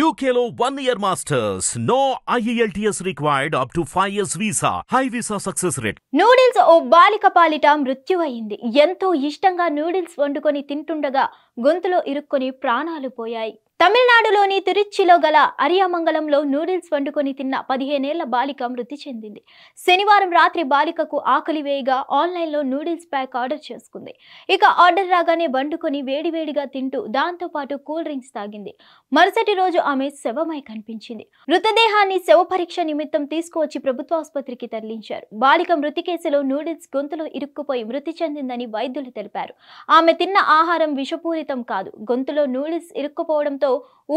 UKLO 1 year masters. No IELTS required up to 5 years visa. High visa success rate. Noodles ఓ బాలిక పాలిట మృత్యువైంది. ఎంతో ఇష్టంగా నూడిల్స్ వండుకొని తింటుండగా గొంతులో ఇరుక్కొని ప్రాణాలు పోయాయి. తమిళనాడులోని తిరుచ్చిలో గల అరియామంగళంలో నూడిల్స్ వండుకొని తిన్న 15 ఏళ్ల బాలిక మృతి చెందింది. శనివారం రాత్రి బాలికకు ఆకలి వేయగా ఆన్లైన్లో నూడిల్స్ ప్యాక్ ఆర్డర్ చేసుకుంది. ఇక ఆర్డర్ రాగానే వండుకొని వేడివేడిగా తింటూ దాంతో పాటు కూల్ డ్రింక్స్ తాగింది. మరుసటి రోజు ఆమె శవమై కనిపించింది. మృతదేహాన్ని శవ పరీక్ష నిమిత్తం తీసుకువచ్చి ప్రభుత్వ ఆసుపత్రికి తరలించారు. బాలిక మృతి కేసులో నూడిల్స్ గొంతులో ఇరుక్కుపోయి మృతి చెందిందని వైద్యులు తెలిపారు. ఆమె తిన్న ఆహారం విషపూరితం కాదు. గొంతులో నూడిల్స్ ఇరుక్కుపోవడంతో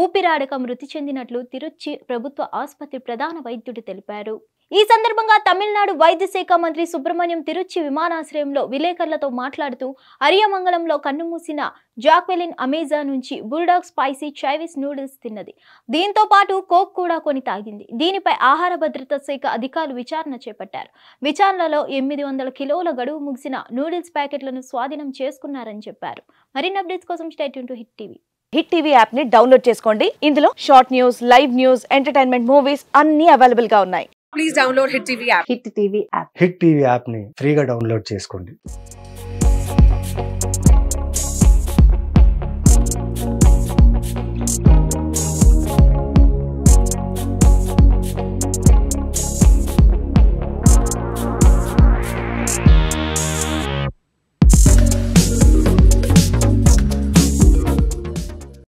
ఊపిరాడక మృతి చెందినట్లు తిరుచి ప్రభుత్వ ఆసుపత్రి ప్రధాన వైద్యుడు తెలిపారు. ఈ సందర్భంగా తమిళనాడు వైద్య శాఖ మంత్రి సుబ్రహ్మణ్యం తిరుచి విమానాశ్రయంలో విలేకరులతో మాట్లాడుతూ అరియామంగళంలో కన్నుమూసిన జాక్వెలిన్ అమెజాన్ నుంచి బుల్డాగ్ స్పైసీ చైనీస్ నూడిల్స్ తిన్నది. దీంతో పాటు కోక్ కూడా కొని తాగింది. దీనిపై ఆహార భద్రతా శాఖ అధికారులు విచారణ చేపట్టారు. విచారణలో 800 కిలోల గడువు ముగిసిన నూడిల్స్ ప్యాకెట్లను స్వాధీనం చేసుకున్నారని చెప్పారు. మరిన్ని అప్డేట్స్ కోసం stay tune to hit TV. Hit TV app ని డౌన్లోడ్ చేసుకోండి. ఇందులో short news, live news, entertainment movies అన్ని అవైలబుల్ గా ఉన్నాయి. Please download Hit TV app. Hit TV app hit TV app ని ఫ్రీగా డౌన్లోడ్ చేసుకోండి.